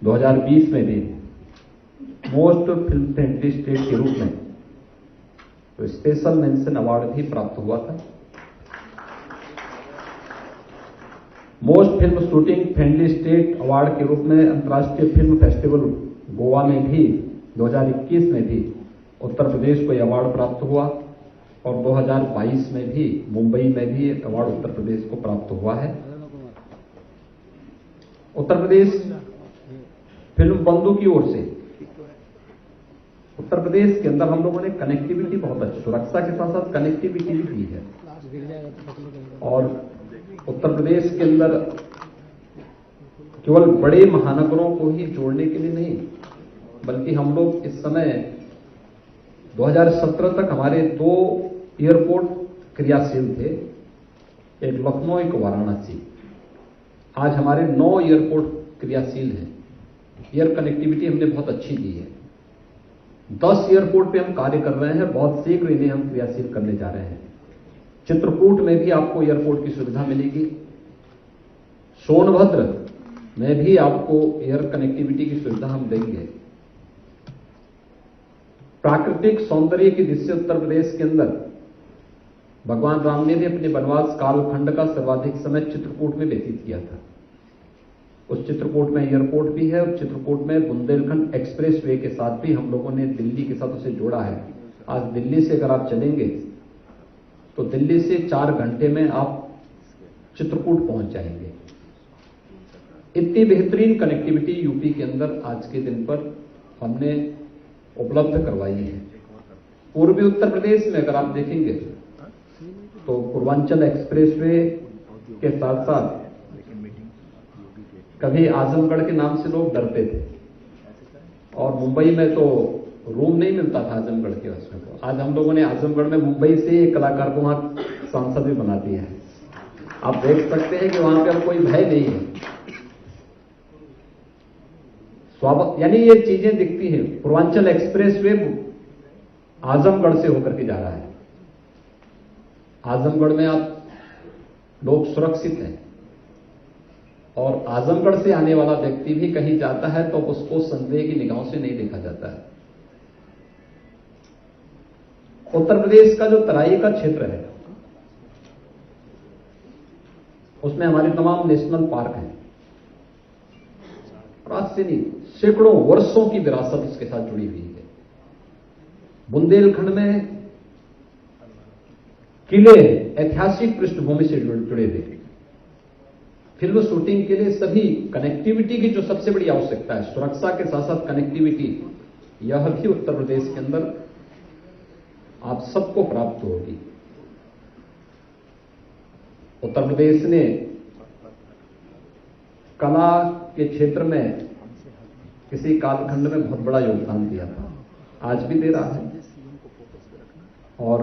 2020 में भी मोस्ट फिल्म फ्रेंडली स्टेट के रूप में तो स्पेशल मेंशन अवार्ड भी प्राप्त हुआ था। Most film shooting friendly state award के रूप में अंतर्राष्ट्रीय फिल्म फेस्टिवल गोवा में भी 2021 में भी उत्तर प्रदेश को यह अवार्ड प्राप्त हुआ और 2022 में भी मुंबई में भी अवार्ड उत्तर प्रदेश को प्राप्त हुआ है। उत्तर प्रदेश फिल्म बंधु की ओर से उत्तर प्रदेश के अंदर हम लोगों ने कनेक्टिविटी बहुत अच्छी, सुरक्षा के साथ साथ कनेक्टिविटी भी की है। और उत्तर प्रदेश के अंदर केवल बड़े महानगरों को ही जोड़ने के लिए नहीं, बल्कि हम लोग इस समय 2017 तक हमारे 2 एयरपोर्ट क्रियाशील थे, एक लखनऊ एक वाराणसी। आज हमारे 9 एयरपोर्ट क्रियाशील हैं। एयर कनेक्टिविटी हमने बहुत अच्छी दी है। 10 एयरपोर्ट पे हम कार्य कर रहे हैं, बहुत शीघ्र इन्हें हम क्रियाशील करने जा रहे हैं। चित्रकूट में भी आपको एयरपोर्ट की सुविधा मिलेगी। सोनभद्र में भी आपको एयर कनेक्टिविटी की सुविधा हम देंगे। प्राकृतिक सौंदर्य की दृष्टि से उत्तर प्रदेश के अंदर भगवान राम ने भी अपने वनवास कालखंड का सर्वाधिक समय चित्रकूट में व्यतीत किया था। उस चित्रकूट में एयरपोर्ट भी है और चित्रकूट में बुंदेलखंड एक्सप्रेसवे के साथ भी हम लोगों ने दिल्ली के साथ उसे जोड़ा है। आज दिल्ली से अगर आप चलेंगे तो दिल्ली से 4 घंटे में आप चित्रकूट पहुंच जाएंगे। इतनी बेहतरीन कनेक्टिविटी यूपी के अंदर आज के दिन पर हमने उपलब्ध करवाई है। पूर्वी उत्तर प्रदेश में अगर आप देखेंगे तो पूर्वांचल एक्सप्रेसवे के साथ साथ कभी आजमगढ़ के नाम से लोग डरते थे और मुंबई में तो रूम नहीं मिलता था आजमगढ़ के उसमें। तो आज हम लोगों ने आजमगढ़ में मुंबई से एक कलाकार को वहां सांसद भी बना दिया है। आप देख सकते हैं कि वहां पे अब कोई भय नहीं है। स्वाभाविक यानी ये चीजें दिखती हैं। पूर्वांचल एक्सप्रेसवे आजमगढ़ से होकर के जा रहा है। आजमगढ़ में आप लोग सुरक्षित हैं और आजमगढ़ से आने वाला व्यक्ति भी कहीं जाता है तो उसको संदेह की निगाहों से नहीं देखा जाता है। उत्तर प्रदेश का जो तराई का क्षेत्र है उसमें हमारे तमाम नेशनल पार्क हैं और आज से नहीं सैकड़ों वर्षों की विरासत इसके साथ जुड़ी हुई है। बुंदेलखंड में किले ऐतिहासिक पृष्ठभूमि से जुड़े हुए। फिल्म शूटिंग के लिए सभी कनेक्टिविटी की जो सबसे बड़ी आवश्यकता है, सुरक्षा के साथ साथ कनेक्टिविटी, यह भी उत्तर प्रदेश के अंदर आप सबको प्राप्त होगी। उत्तर प्रदेश ने कला के क्षेत्र में किसी कालखंड में बहुत बड़ा योगदान दिया था, आज भी दे रहा है। और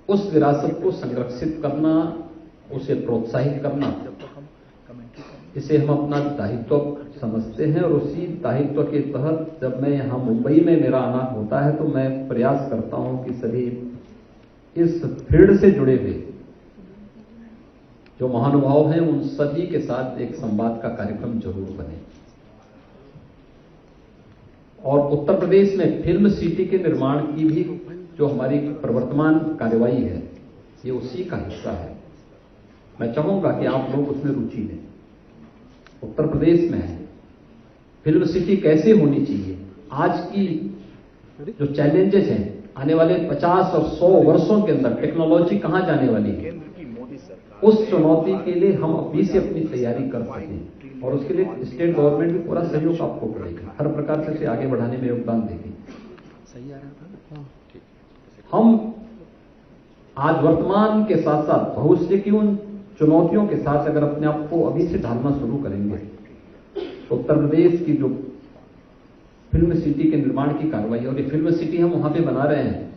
उस विरासत को संरक्षित करना, उसे प्रोत्साहित करना, इसे हम अपना दायित्व समझते हैं। और उसी दायित्व के तहत जब मैं यहां मुंबई में मेरा आना होता है तो मैं प्रयास करता हूं कि सभी इस फील्ड से जुड़े हुए जो महानुभाव हैं उन सभी के साथ एक संवाद का कार्यक्रम जरूर बने। और उत्तर प्रदेश में फिल्म सिटी के निर्माण की भी जो हमारी प्रवर्तमान कार्यवाही है ये उसी का हिस्सा है। मैं चाहूंगा कि आप लोग उसमें रुचि लें। उत्तर प्रदेश में फिल्म सिटी कैसे होनी चाहिए, आज की जो चैलेंजेस हैं आने वाले 50 और 100 वर्षों के अंदर टेक्नोलॉजी कहां जाने वाली है, उस चुनौती के लिए हम अभी से अपनी तैयारी कर सकें। और उसके लिए स्टेट गवर्नमेंट भी पूरा सहयोग आपको करेगा, हर प्रकार से इसे आगे बढ़ाने में योगदान देगी। हम आज वर्तमान के साथ साथ भविष्य की उन चुनौतियों के साथ अगर अपने आप को अभी से ढालना शुरू करेंगे तो उत्तर प्रदेश की जो फिल्म सिटी के निर्माण की कार्रवाई, और ये फिल्म सिटी हम वहां पे बना रहे हैं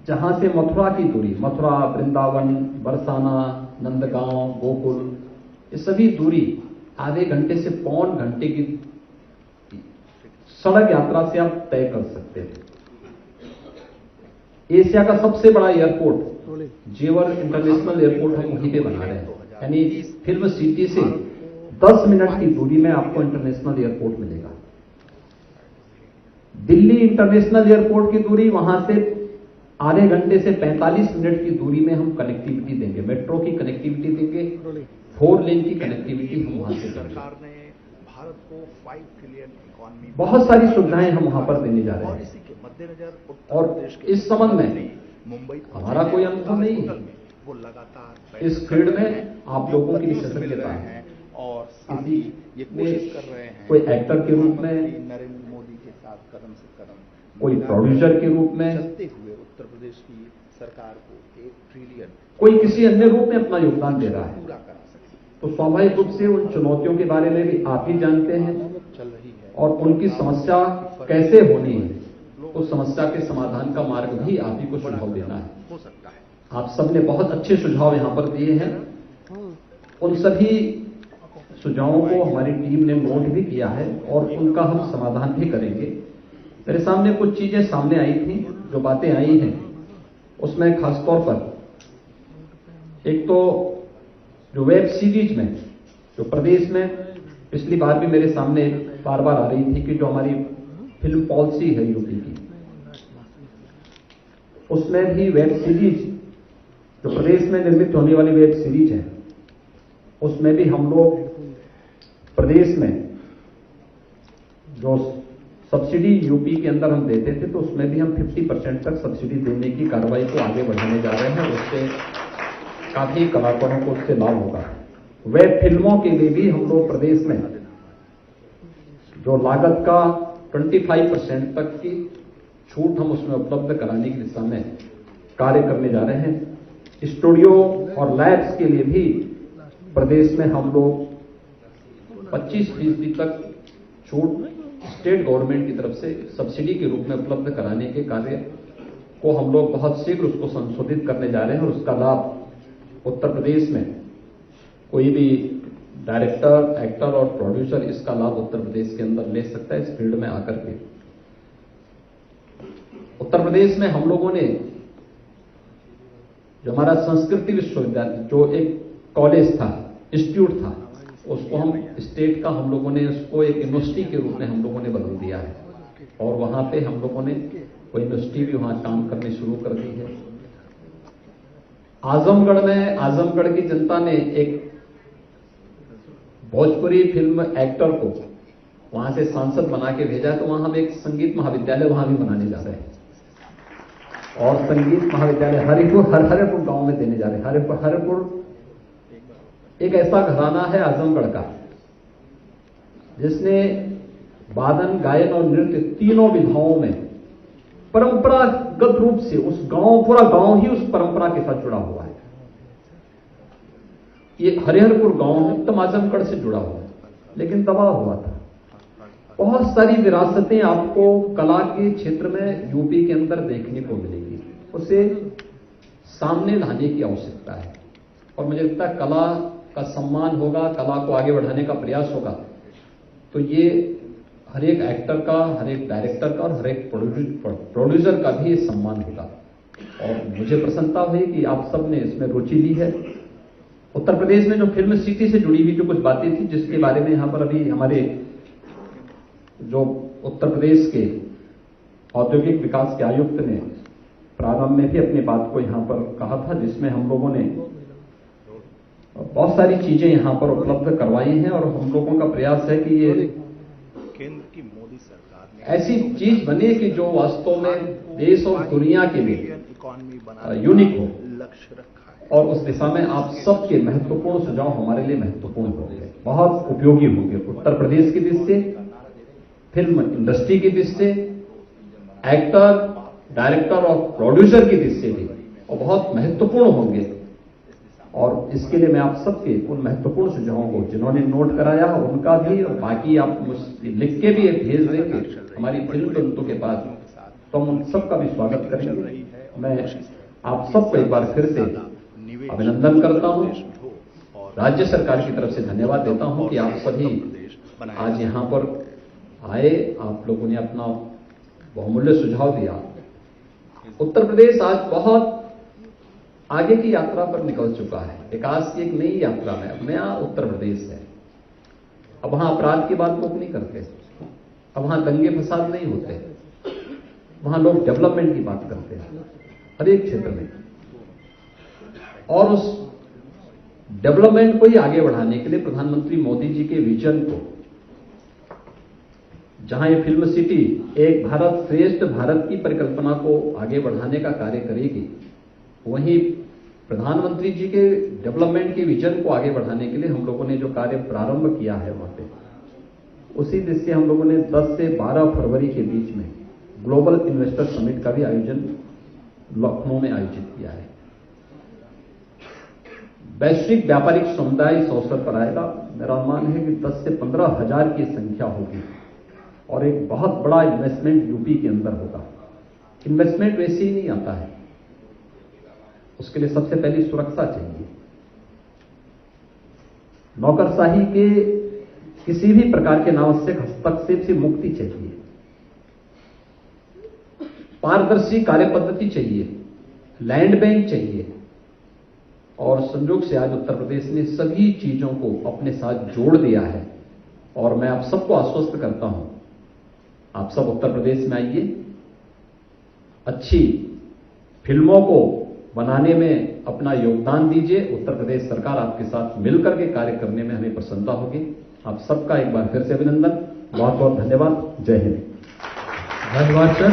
जहां से मथुरा की दूरी, मथुरा, वृंदावन, बरसाना, नंदगांव, गोकुल, ये सभी दूरी आधे घंटे से पौन घंटे की सड़क यात्रा से आप तय कर सकते हैं। एशिया का सबसे बड़ा एयरपोर्ट जेवर इंटरनेशनल एयरपोर्ट हम वहीं पे बना रहे हैं। यानी फिल्म सिटी से 10 मिनट की दूरी में आपको इंटरनेशनल एयरपोर्ट मिलेगा। दिल्ली इंटरनेशनल एयरपोर्ट की दूरी वहां से आधे घंटे से 45 मिनट की दूरी में हम कनेक्टिविटी देंगे, मेट्रो की कनेक्टिविटी देंगे, 4 लेन की कनेक्टिविटी हम वहां से देंगे। बहुत सारी सुविधाएं हम वहां पर देने जा रहे हैं। और इस संबंध में हमारा कोई अनुभव नहीं है, वो लगातार इस फील्ड में आप लोगों की विशेषज्ञता है और किसी ये कोशिश कर रहे हैं कोई एक्टर के रूप में, नरेंद्र मोदी के साथ कदम से कदम कोई प्रोड्यूसर के रूप में, चलते हुए उत्तर प्रदेश की सरकार को 1 ट्रिलियन कोई किसी अन्य रूप में अपना योगदान दे रहा है, पूरा करा सके। तो स्वाभाविक रूप से उन चुनौतियों के बारे में भी आप ही जानते हैं चल रही है और उनकी समस्या कैसे होनी है, उस समस्या के समाधान का मार्ग भी आप ही को सुझाव देना है। हो सकता है आप सबने बहुत अच्छे सुझाव यहां पर दिए हैं, उन सभी सुझावों को हमारी टीम ने नोट भी किया है और उनका हम समाधान भी करेंगे। मेरे सामने कुछ चीजें सामने आई थी, जो बातें आई हैं उसमें खासतौर पर एक तो जो वेब सीरीज में जो प्रदेश में पिछली बार भी मेरे सामने बार बार आ रही थी कि जो हमारी फिल्म पॉलिसी है यूपी की, उसमें भी वेब सीरीज जो प्रदेश में निर्मित होने वाली वेब सीरीज है उसमें भी हम लोग प्रदेश में जो सब्सिडी यूपी के अंदर हम देते थे तो उसमें भी हम 50% तक सब्सिडी देने की कार्रवाई को आगे बढ़ाने जा रहे हैं। उससे काफी कलाकारों को उससे लाभ होगा। वेब फिल्मों के लिए भी हम लोग प्रदेश में जो लागत का 25% तक की छूट हम उसमें उपलब्ध कराने की दिशा में कार्य करने जा रहे हैं। स्टूडियो और लैब्स के लिए भी प्रदेश में हम लोग 25% तक छूट स्टेट गवर्नमेंट की तरफ से सब्सिडी के रूप में उपलब्ध कराने के कार्य को हम लोग बहुत शीघ्र उसको संशोधित करने जा रहे हैं और उसका लाभ उत्तर प्रदेश में कोई भी डायरेक्टर, एक्टर और प्रोड्यूसर इसका लाभ उत्तर प्रदेश के अंदर ले सकता है इस फील्ड में आकर के। उत्तर प्रदेश में हम लोगों ने जो हमारा संस्कृति विश्वविद्यालय जो एक कॉलेज था, इंस्टीट्यूट था, उसको हम स्टेट का हम लोगों ने उसको एक यूनिवर्सिटी के रूप में हम लोगों ने बदल दिया है और वहां पे हम लोगों ने वो यूनिवर्सिटी भी वहां काम करनी शुरू कर दी है। आजमगढ़ में आजमगढ़ की जनता ने एक भोजपुरी फिल्म एक्टर को वहां से सांसद बना के भेजा, तो वहां हम एक संगीत महाविद्यालय वहां भी बनाने जा रहे हैं और संगीत महाविद्यालय हरिपुर गांव में देने जा रहे हैं। हरिपुर एक ऐसा घराना है आजमगढ़ का जिसने वादन, गायन और नृत्य तीनों विधाओं में परंपरागत रूप से उस गांव, पूरा गांव ही उस परंपरा के साथ जुड़ा हुआ है। ये हरिहरपुर गांव एकदम आजमगढ़ से जुड़ा हुआ है, लेकिन तबाह हुआ था। बहुत सारी विरासतें आपको कला के क्षेत्र में यूपी के अंदर देखने को मिलेगी, उसे सामने लाने की आवश्यकता है और मुझे लगता है कला का सम्मान होगा, कला को आगे बढ़ाने का प्रयास होगा, तो ये हर एक एक्टर का, हर एक डायरेक्टर का और हर एक प्रोड्यूसर का भी सम्मान होगा। और मुझे प्रसन्नता हुई कि आप सब ने इसमें रुचि ली है। उत्तर प्रदेश में जो फिल्म सिटी से जुड़ी हुई जो कुछ बातें थी, जिसके बारे में यहां पर अभी हमारे जो उत्तर प्रदेश के औद्योगिक विकास के आयुक्त ने प्रारंभ में भी अपनी बात को यहां पर कहा था, जिसमें हम लोगों ने बहुत सारी चीजें यहां पर उपलब्ध करवाई हैं और हम लोगों का प्रयास है कि ये केंद्र की मोदी सरकार ने ऐसी चीज बने कि जो वास्तव में देश और दुनिया के लिए इकोनॉमी बनाने यूनिक हो, लक्ष्य रखा है और उस दिशा में आप सबके महत्वपूर्ण सुझाव हमारे लिए महत्वपूर्ण होंगे, बहुत उपयोगी होंगे। उत्तर प्रदेश की दृष्टि से, फिल्म इंडस्ट्री की दृष्टि से, एक्टर, डायरेक्टर और प्रोड्यूसर की दृष्टि से भी, और बहुत महत्वपूर्ण होंगे। और इसके लिए मैं आप सबके उन महत्वपूर्ण सुझावों को जिन्होंने नोट कराया उनका भी, और बाकी आप लिख के भी भेज देंगे हमारी फिल्म बंधुओं के पास, तो हम उन सबका भी स्वागत करेंगे। मैं आप सबको एक बार फिर से अभिनंदन करता हूं, राज्य सरकार की तरफ से धन्यवाद देता हूं कि आप सभी आज यहां पर आए, आप लोगों ने अपना बहुमूल्य सुझाव दिया। उत्तर प्रदेश आज बहुत आगे की यात्रा पर निकल चुका है, विकास की एक नई यात्रा में। अब नया उत्तर प्रदेश है। अब वहां अपराध की बात लोग नहीं करते, अब वहां दंगे फसाद नहीं होते, वहां लोग डेवलपमेंट की बात करते हैं हर एक क्षेत्र में, और उस डेवलपमेंट को ही आगे बढ़ाने के लिए प्रधानमंत्री मोदी जी के विजन को, जहां ये फिल्म सिटी एक भारत श्रेष्ठ भारत की परिकल्पना को आगे बढ़ाने का कार्य करेगी, वहीं प्रधानमंत्री जी के डेवलपमेंट के विजन को आगे बढ़ाने के लिए हम लोगों ने जो कार्य प्रारंभ किया है वहां पे, उसी दिशा से हम लोगों ने 10 से 12 फरवरी के बीच में ग्लोबल इन्वेस्टर समिट का भी आयोजन लखनऊ में आयोजित किया है। वैश्विक व्यापारिक समुदाय इस अवसर पर आएगा। मेरा अनुमान है कि 10 से 15 हजार की संख्या होगी और एक बहुत बड़ा इन्वेस्टमेंट यूपी के अंदर होगा। इन्वेस्टमेंट वैसे ही नहीं आता है, उसके लिए सबसे पहले सुरक्षा चाहिए। नौकरशाही के किसी भी प्रकार के अनावश्यक हस्तक्षेप से मुक्ति चाहिए। पारदर्शी कार्य पद्धति चाहिए, लैंड बैंक चाहिए और संयोग से आज उत्तर प्रदेश ने सभी चीजों को अपने साथ जोड़ दिया है। और मैं आप सबको आश्वस्त करता हूं, आप सब उत्तर प्रदेश में आइए, अच्छी फिल्मों को बनाने में अपना योगदान दीजिए। उत्तर प्रदेश सरकार आपके साथ मिलकर के कार्य करने में हमें प्रसन्नता होगी। आप सबका एक बार फिर से अभिनंदन, बहुत बहुत धन्यवाद। जय हिंद। धन्यवाद सर।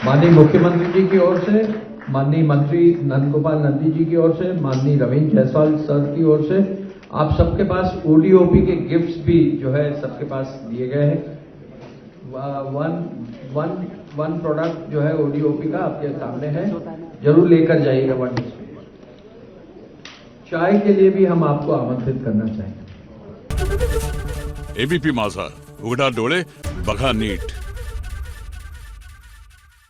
माननीय मुख्यमंत्री जी की ओर से, माननीय मंत्री नंदगोपाल नंदी जी की ओर से, माननीय रविंद्र जायसवाल सर की ओर से, आप सबके पास ओडीओपी के गिफ्ट्स भी जो है सबके पास दिए गए हैं। वन प्रोडक्ट जो है ओडीओपी का आपके सामने है, जरूर लेकर जाइएगा। वन चाय के लिए भी हम आपको आमंत्रित करना चाहेंगे। एबीपी माझा, उघडा डोळे बघा नीट।